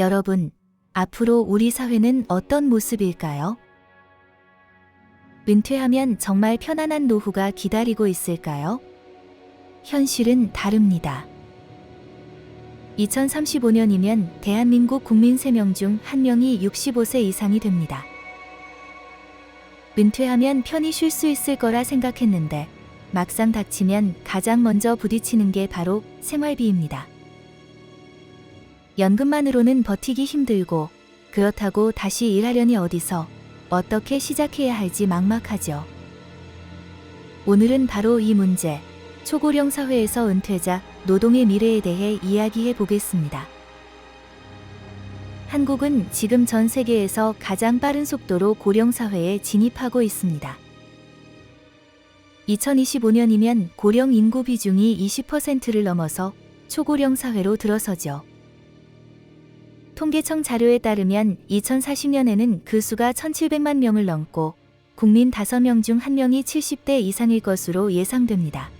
여러분, 앞으로 우리 사회는 어떤 모습일까요? 은퇴하면 정말 편안한 노후가 기다리고 있을까요? 현실은 다릅니다. 2035년이면 대한민국 국민 3명 중 1명이 65세 이상이 됩니다. 은퇴하면 편히 쉴 수 있을 거라 생각했는데 막상 닥치면 가장 먼저 부딪히는 게 바로 생활비입니다. 연금만으로는 버티기 힘들고 그렇다고 다시 일하려니 어디서 어떻게 시작해야 할지 막막하죠. 오늘은 바로 이 문제, 초고령 사회에서 은퇴자, 노동의 미래에 대해 이야기해 보겠습니다. 한국은 지금 전 세계에서 가장 빠른 속도로 고령 사회에 진입하고 있습니다. 2025년이면 고령 인구 비중이 20%를 넘어서 초고령 사회로 들어서죠. 통계청 자료에 따르면 2040년에는 그 수가 1,700만 명을 넘고 국민 5명 중 1명이 70대 이상일 것으로 예상됩니다.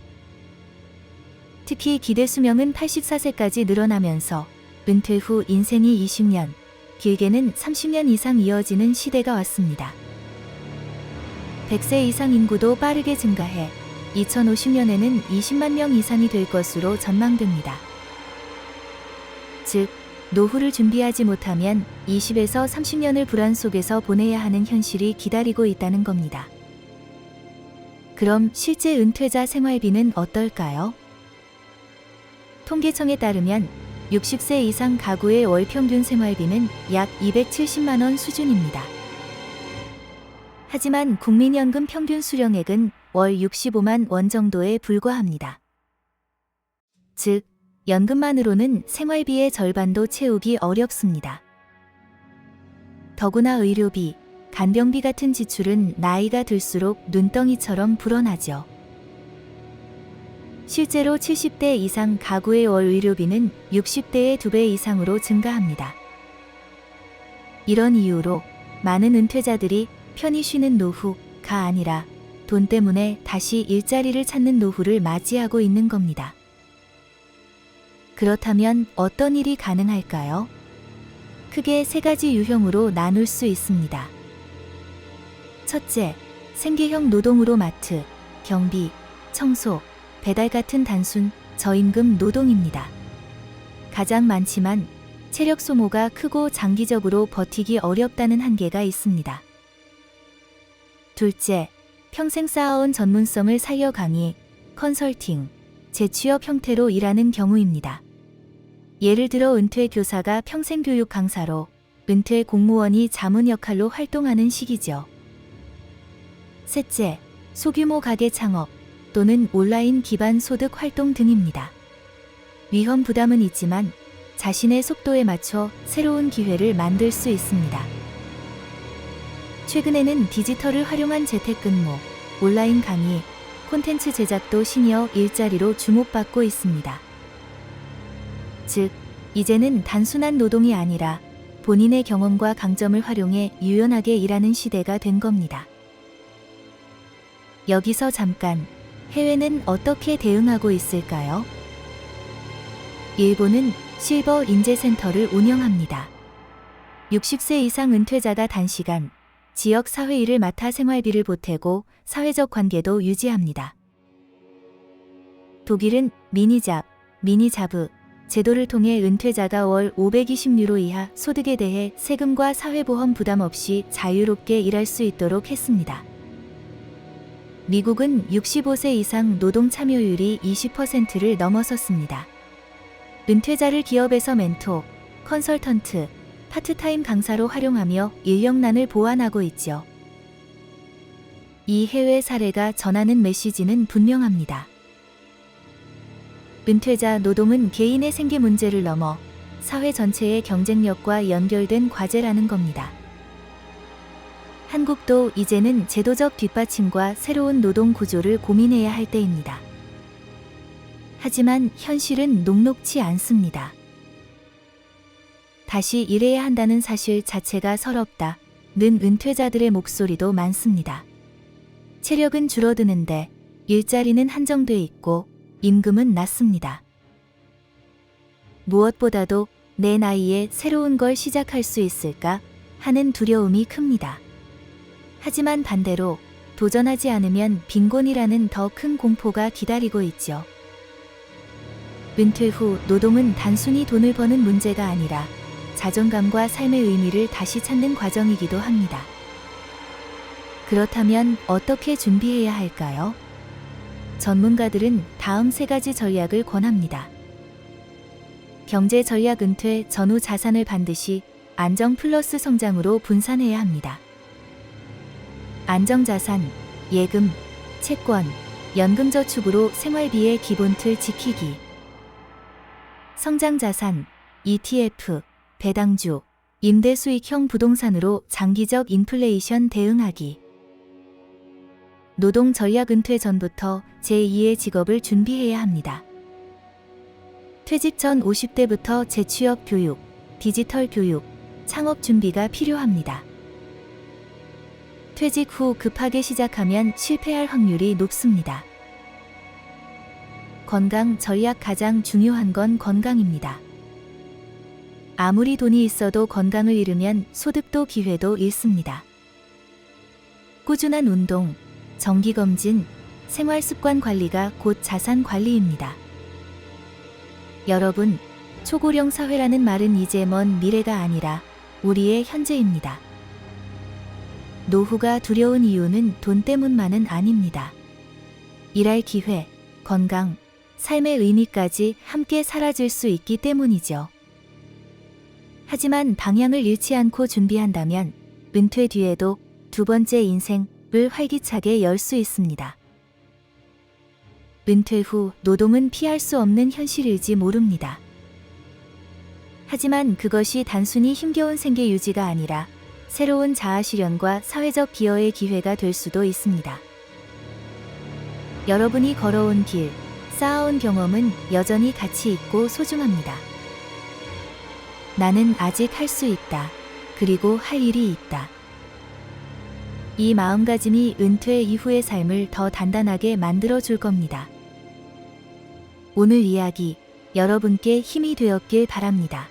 특히 기대 수명은 84세까지 늘어나면서 은퇴 후 인생이 20년, 길게는 30년 이상 이어지는 시대가 왔습니다. 100세 이상 인구도 빠르게 증가해 2050년에는 20만 명 이상이 될 것으로 전망됩니다. 즉, 노후를 준비하지 못하면 20에서 30년을 불안 속에서 보내야 하는 현실이 기다리고 있다는 겁니다. 그럼 실제 은퇴자 생활비는 어떨까요? 통계청에 따르면 60세 이상 가구의 월 평균 생활비는 약 270만 원 수준입니다. 하지만 국민연금 평균 수령액은 월 65만 원 정도에 불과합니다. 즉, 연금만으로는 생활비의 절반도 채우기 어렵습니다. 더구나 의료비, 간병비 같은 지출은 나이가 들수록 눈덩이처럼 불어나죠. 실제로 70대 이상 가구의 월 의료비는 60대의 2배 이상으로 증가합니다. 이런 이유로 많은 은퇴자들이 편히 쉬는 노후가 아니라 돈 때문에 다시 일자리를 찾는 노후를 맞이하고 있는 겁니다. 그렇다면 어떤 일이 가능할까요? 크게 3가지 유형으로 나눌 수 있습니다. 첫째, 생계형 노동으로 마트, 경비, 청소, 배달 같은 단순, 저임금 노동입니다. 가장 많지만 체력 소모가 크고 장기적으로 버티기 어렵다는 한계가 있습니다. 둘째, 평생 쌓아온 전문성을 살려 강의, 컨설팅, 재취업 형태로 일하는 경우입니다. 예를 들어 은퇴 교사가 평생 교육 강사로, 은퇴 공무원이 자문 역할로 활동하는 시기죠. 셋째, 소규모 가게 창업 또는 온라인 기반 소득 활동 등입니다. 위험 부담은 있지만 자신의 속도에 맞춰 새로운 기회를 만들 수 있습니다. 최근에는 디지털을 활용한 재택근무, 온라인 강의, 콘텐츠 제작도 시니어 일자리로 주목받고 있습니다. 즉, 이제는 단순한 노동이 아니라 본인의 경험과 강점을 활용해 유연하게 일하는 시대가 된 겁니다. 여기서 잠깐, 해외는 어떻게 대응하고 있을까요? 일본은 실버 인재센터를 운영합니다. 60세 이상 은퇴자가 단시간 지역 사회 일을 맡아 생활비를 보태고 사회적 관계도 유지합니다. 독일은 미니잡 제도를 통해 은퇴자가 월 520유로 이하 소득에 대해 세금과 사회보험 부담 없이 자유롭게 일할 수 있도록 했습니다. 미국은 65세 이상 노동 참여율이 20%를 넘어섰습니다. 은퇴자를 기업에서 멘토, 컨설턴트, 파트타임 강사로 활용하며 인력난을 보완하고 있죠. 이 해외 사례가 전하는 메시지는 분명합니다. 은퇴자 노동은 개인의 생계 문제를 넘어 사회 전체의 경쟁력과 연결된 과제라는 겁니다. 한국도 이제는 제도적 뒷받침과 새로운 노동 구조를 고민해야 할 때입니다. 하지만 현실은 녹록지 않습니다. 다시 일해야 한다는 사실 자체가 서럽다는 은퇴자들의 목소리도 많습니다. 체력은 줄어드는데 일자리는 한정돼 있고 임금은 낮습니다. 무엇보다도 내 나이에 새로운 걸 시작할 수 있을까 하는 두려움이 큽니다. 하지만 반대로 도전하지 않으면 빈곤이라는 더 큰 공포가 기다리고 있죠. 은퇴 후 노동은 단순히 돈을 버는 문제가 아니라 자존감과 삶의 의미를 다시 찾는 과정이기도 합니다. 그렇다면 어떻게 준비해야 할까요? 전문가들은 다음 3가지 전략을 권합니다. 경제 전략. 은퇴 전후 자산을 반드시 안정 플러스 성장으로 분산해야 합니다. 안정자산, 예금, 채권, 연금저축으로 생활비의 기본 틀 지키기. 성장자산, ETF, 배당주, 임대수익형 부동산으로 장기적 인플레이션 대응하기. 노동 전략. 은퇴 전부터 제2의 직업을 준비해야 합니다. 퇴직 전 50대부터 재취업 교육, 디지털 교육, 창업 준비가 필요합니다. 퇴직 후 급하게 시작하면 실패할 확률이 높습니다. 건강 전략. 가장 중요한 건 건강입니다. 아무리 돈이 있어도 건강을 잃으면 소득도 기회도 잃습니다. 꾸준한 운동, 정기검진, 생활습관 관리가 곧 자산 관리입니다. 여러분, 초고령 사회라는 말은 이제 먼 미래가 아니라 우리의 현재입니다. 노후가 두려운 이유는 돈 때문만은 아닙니다. 일할 기회, 건강, 삶의 의미까지 함께 사라질 수 있기 때문이죠. 하지만 방향을 잃지 않고 준비한다면 은퇴 뒤에도 2번째 인생을 활기차게 열 수 있습니다. 은퇴 후 노동은 피할 수 없는 현실일지 모릅니다. 하지만 그것이 단순히 힘겨운 생계 유지가 아니라 새로운 자아 실현과 사회적 기여의 기회가 될 수도 있습니다. 여러분이 걸어온 길, 쌓아온 경험은 여전히 가치 있고 소중합니다. 나는 아직 할 수 있다. 그리고 할 일이 있다. 이 마음가짐이 은퇴 이후의 삶을 더 단단하게 만들어 줄 겁니다. 오늘 이야기 여러분께 힘이 되었길 바랍니다.